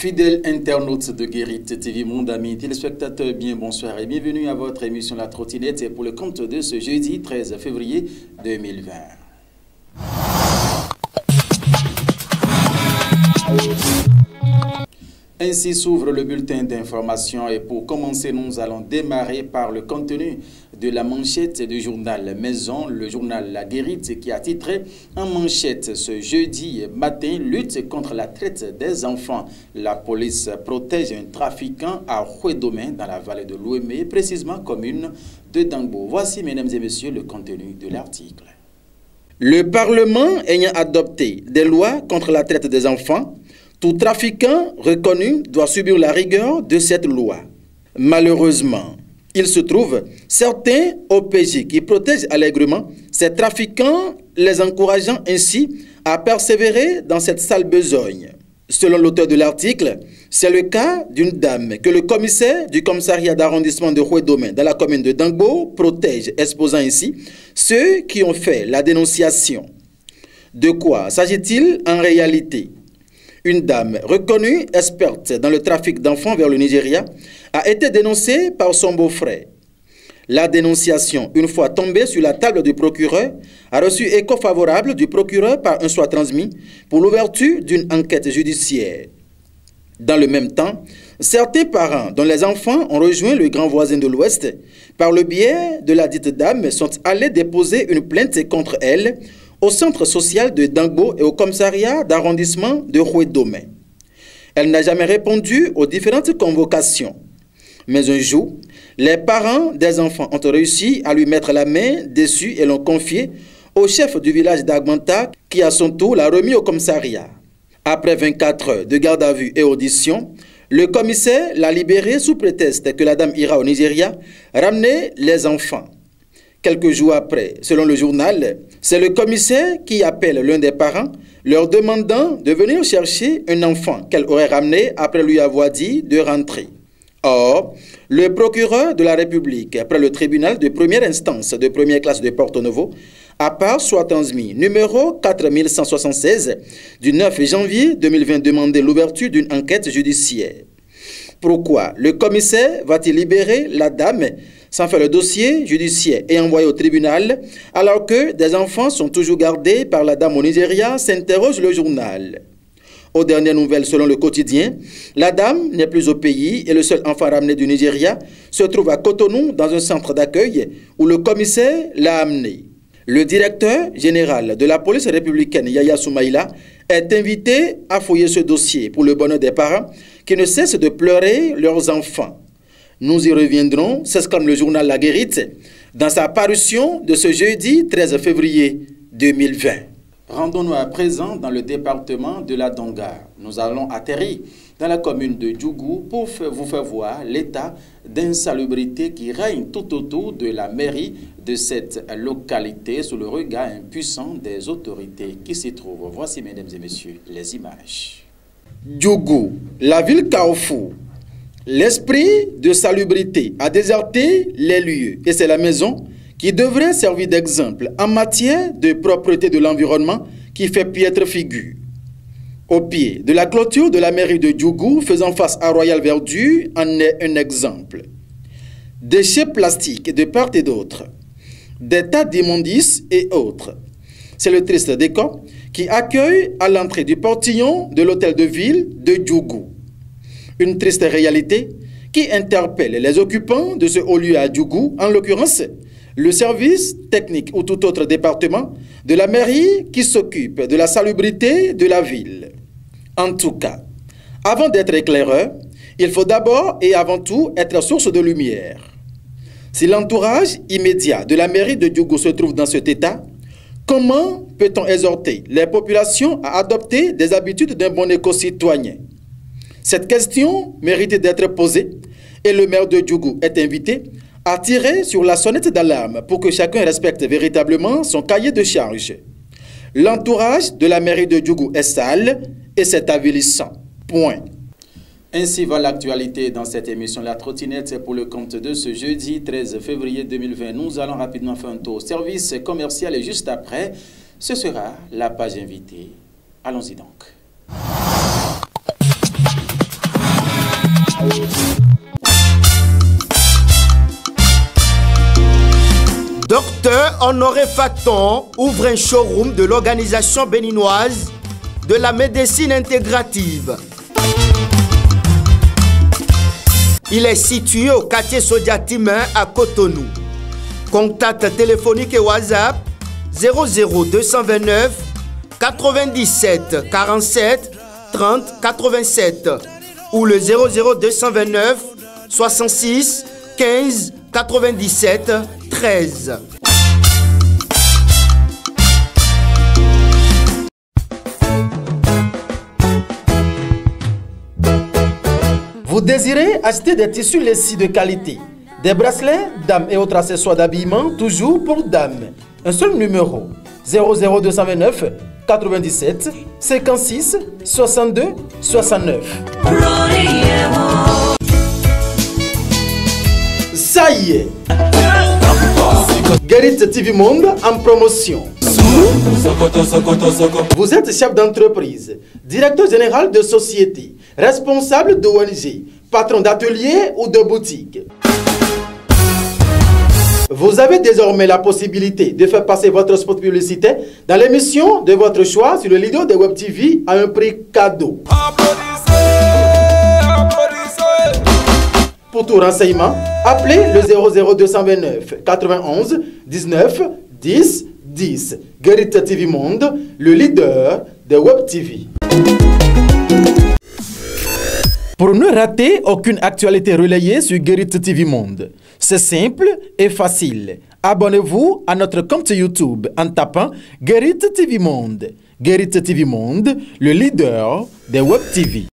Fidèles internautes de Guérite TV, mon ami téléspectateurs, bien bonsoir et bienvenue à votre émission La Trottinette pour le compte de ce jeudi 13 février 2020. Ainsi s'ouvre le bulletin d'information et pour commencer, nous allons démarrer par le contenu de la manchette du journal Maison, le journal La Guérite qui a titré en manchette ce jeudi matin, lutte contre la traite des enfants. La police protège un trafiquant à Roué-Domain dans la vallée de l'Ouémé, précisément commune de Dangbo. Voici, mesdames et messieurs, le contenu de l'article. Le Parlement ayant adopté des lois contre la traite des enfants, tout trafiquant reconnu doit subir la rigueur de cette loi. Malheureusement, il se trouve certains OPJ qui protègent allègrement ces trafiquants, les encourageant ainsi à persévérer dans cette sale besogne. Selon l'auteur de l'article, c'est le cas d'une dame que le commissaire du commissariat d'arrondissement de Roué-Domain dans la commune de Dangbo protège, exposant ainsi ceux qui ont fait la dénonciation. De quoi s'agit-il en réalité? Une dame reconnue experte dans le trafic d'enfants vers le Nigeria a été dénoncée par son beau-frère. La dénonciation, une fois tombée sur la table du procureur, a reçu écho favorable du procureur par un soit transmis pour l'ouverture d'une enquête judiciaire. Dans le même temps, certains parents dont les enfants ont rejoint le grand voisin de l'Ouest, par le biais de la dite dame, sont allés déposer une plainte contre elle au centre social de Dangbo et au commissariat d'arrondissement de Roué-Domain. Elle n'a jamais répondu aux différentes convocations. Mais un jour, les parents des enfants ont réussi à lui mettre la main dessus et l'ont confié au chef du village d'Agmanta qui à son tour l'a remis au commissariat. Après 24 heures de garde à vue et audition, le commissaire l'a libérée sous prétexte que la dame ira au Nigeria ramener les enfants. Quelques jours après, selon le journal, c'est le commissaire qui appelle l'un des parents, leur demandant de venir chercher un enfant qu'elle aurait ramené après lui avoir dit de rentrer. Or, le procureur de la République, après le tribunal de première instance de première classe de Porto Novo, à part soit transmis numéro 4176 du 9 janvier 2020 demandé l'ouverture d'une enquête judiciaire. Pourquoi le commissaire va-t-il libérer la dame sans faire le dossier judiciaire et envoyer au tribunal alors que des enfants sont toujours gardés par la dame au Nigeria, s'interroge le journal. Aux dernières nouvelles, selon le quotidien, la dame n'est plus au pays et le seul enfant ramené du Nigeria se trouve à Cotonou dans un centre d'accueil où le commissaire l'a amené. Le directeur général de la police républicaine, Yaya Soumaïla, est invité à fouiller ce dossier pour le bonheur des parents qui ne cessent de pleurer leurs enfants. Nous y reviendrons, s'exclame le journal La Guérite, dans sa parution de ce jeudi 13 février 2020. Rendons-nous à présent dans le département de la Donga. Nous allons atterrir dans la commune de Djougou pour vous faire voir l'état d'insalubrité qui règne tout autour de la mairie de cette localité sous le regard impuissant des autorités qui s'y trouvent. Voici, mesdames et messieurs, les images. Djougou, la ville carrefour. L'esprit de salubrité a déserté les lieux et c'est la maison qui devrait servir d'exemple en matière de propreté de l'environnement qui fait piètre figure. Au pied de la clôture de la mairie de Djougou faisant face à Royal Verdure en est un exemple. Déchets plastiques de part et d'autre, des tas d'immondices et autres. C'est le triste décor qui accueille à l'entrée du portillon de l'hôtel de ville de Djougou. Une triste réalité qui interpelle les occupants de ce haut lieu à Djougou, en l'occurrence le service technique ou tout autre département de la mairie qui s'occupe de la salubrité de la ville. En tout cas, avant d'être éclaireur, il faut d'abord et avant tout être source de lumière. Si l'entourage immédiat de la mairie de Djougou se trouve dans cet état, comment peut-on exhorter les populations à adopter des habitudes d'un bon éco-citoyen? Cette question mérite d'être posée et le maire de Djougou est invité à tirer sur la sonnette d'alarme pour que chacun respecte véritablement son cahier de charge. L'entourage de la mairie de Djougou est sale et c'est avilissant. Point. Ainsi va l'actualité dans cette émission La Trottinette pour le compte de ce jeudi 13 février 2020. Nous allons rapidement faire un tour au service commercial et juste après, ce sera la page invitée. Allons-y donc. Honoré Faton ouvre un showroom de l'organisation béninoise de la médecine intégrative. Il est situé au quartier Sodiatimain à Cotonou. Contact téléphonique et WhatsApp 00229 97 47 30 87 ou le 00229 66 15 97 13. Vous désirez acheter des tissus lacis de qualité, des bracelets, dames et autres accessoires d'habillement, toujours pour dames. Un seul numéro, 00229 97 56 62 69. Ça y est, Guérit TV Monde en promotion. Vous êtes chef d'entreprise, directeur général de société, responsable d'ONG, patron d'atelier ou de boutique. Vous avez désormais la possibilité de faire passer votre spot publicitaire dans l'émission de votre choix sur le leader de Web TV à un prix cadeau. Pour tout renseignement, appelez le 00229 91 19 10 10. Guérit TV Monde, le leader de Web TV. Pour ne rater aucune actualité relayée sur Guérit TV Monde, c'est simple et facile. Abonnez-vous à notre compte YouTube en tapant Guérit TV Monde. Guérit TV Monde, le leader des Web TV.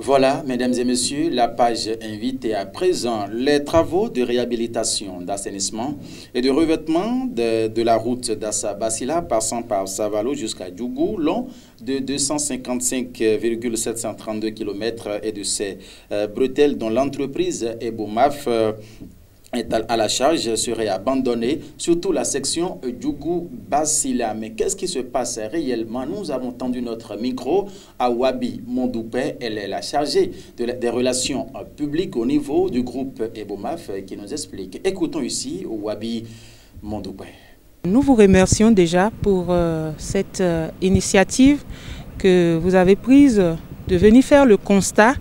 Voilà, mesdames et messieurs, la page invite à présent les travaux de réhabilitation, d'assainissement et de revêtement de la route d'Assa-Bassila passant par Savalo jusqu'à Djougou, long de 255,732 km et de ses bretelles dont l'entreprise Ebomaf est à la charge serait abandonnée, surtout la section Djougou-Bassila. Mais qu'est-ce qui se passe réellement? Nous avons tendu notre micro à Wabi Mondoupé. Elle est la chargée des relations publiques au niveau du groupe Ebomaf qui nous explique. Écoutons ici Wabi Mondoupé. Nous vous remercions déjà pour cette initiative que vous avez prise de venir faire le constat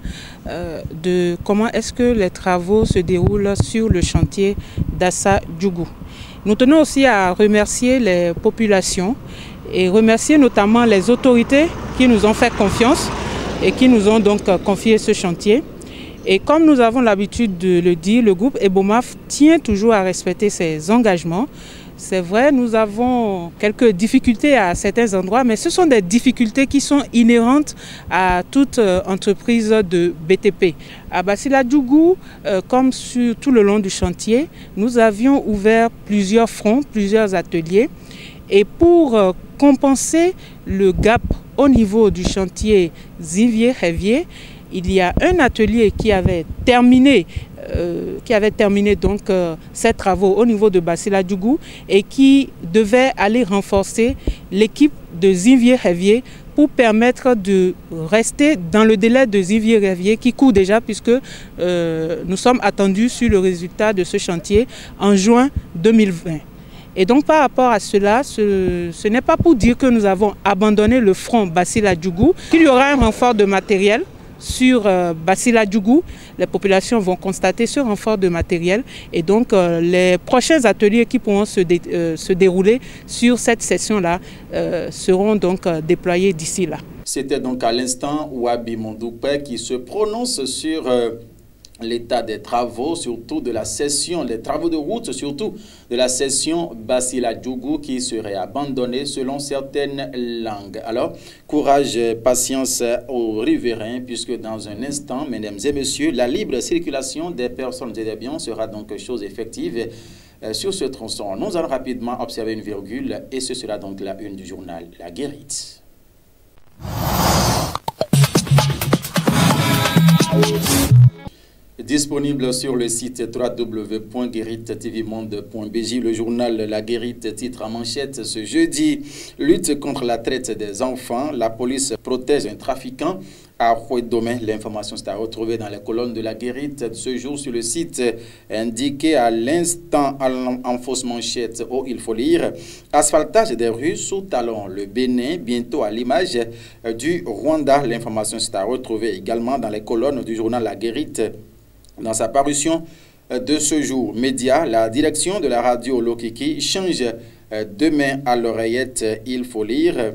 de comment est-ce que les travaux se déroulent sur le chantier d'Assa-Djougou. Nous tenons aussi à remercier les populations et remercier notamment les autorités qui nous ont fait confiance et qui nous ont donc confié ce chantier. Et comme nous avons l'habitude de le dire, le groupe Ebomaf tient toujours à respecter ses engagements. C'est vrai, nous avons quelques difficultés à certains endroits, mais ce sont des difficultés qui sont inhérentes à toute entreprise de BTP. À Bassila-Djougou, comme sur tout le long du chantier, nous avions ouvert plusieurs fronts, plusieurs ateliers. Et pour compenser le gap au niveau du chantier Zinvier-Révier, il y a un atelier qui avait terminé donc ces travaux au niveau de Bassila-Djougou et qui devait aller renforcer l'équipe de Zinvier-Révier pour permettre de rester dans le délai de Zinvier-Révier qui court déjà puisque nous sommes attendus sur le résultat de ce chantier en juin 2020. Et donc par rapport à cela, ce n'est pas pour dire que nous avons abandonné le front Bassila-Djougou, qu'il y aura un renfort de matériel sur Bassila-Djougou. Les populations vont constater ce renfort de matériel et donc les prochains ateliers qui pourront se dérouler sur cette session-là seront donc déployés d'ici là. C'était donc à l'instant Wabi Mondoupé qui se prononce sur l'état des travaux, surtout de la session, les travaux de route, surtout de la session Bassila-Djougou qui serait abandonnée selon certaines langues. Alors, courage, patience aux riverains, puisque dans un instant, mesdames et messieurs, la libre circulation des personnes et des biens sera donc chose effective sur ce tronçon. Nous allons rapidement observer une virgule et ce sera donc la une du journal La Guérite. Disponible sur le site www.guérite-tvmonde.bj, le journal La Guérite titre en manchette ce jeudi: lutte contre la traite des enfants, la police protège un trafiquant à Rouet-Domain. L'information est à retrouver dans les colonnes de La Guérite ce jour sur le site indiqué à l'instant en fausse manchette. Oh, il faut lire: asphaltage des rues sous talon, le Bénin bientôt à l'image du Rwanda. L'information est à retrouver également dans les colonnes du journal La Guérite. Dans sa parution de ce jour, Média, la direction de la radio Lokiki change demain à l'oreillette. Il faut lire: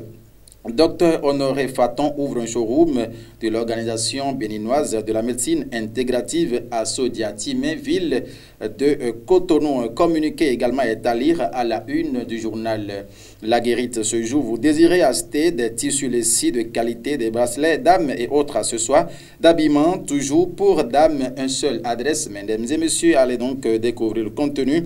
Dr Honoré Faton ouvre un showroom de l'organisation béninoise de la médecine intégrative à Sodiatime, ville de Cotonou. Un communiqué également est à lire à la une du journal La Guérite ce jour. Vous désirez acheter des tissus lacis de qualité, des bracelets, dames et autres accessoires d'habillement, toujours pour dames, un seul adresse. Mesdames et messieurs, allez donc découvrir le contenu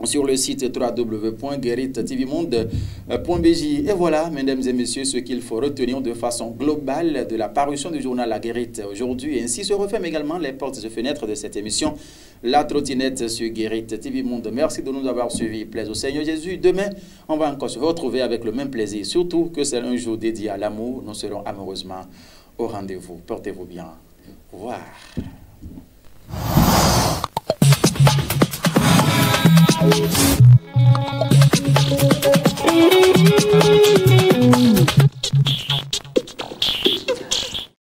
sur le site www.guérite-tvmonde.bj. Et voilà, mesdames et messieurs, ce qu'il faut retenir de façon globale de la parution du journal La Guérite aujourd'hui. Ainsi se referment également les portes et fenêtres de cette émission, La Trottinette sur Guérite TV Monde. Merci de nous avoir suivis. Plaise au Seigneur Jésus. Demain, on va encore se retrouver avec le même plaisir. Surtout que c'est un jour dédié à l'amour. Nous serons amoureusement au rendez-vous. Portez-vous bien. Au revoir.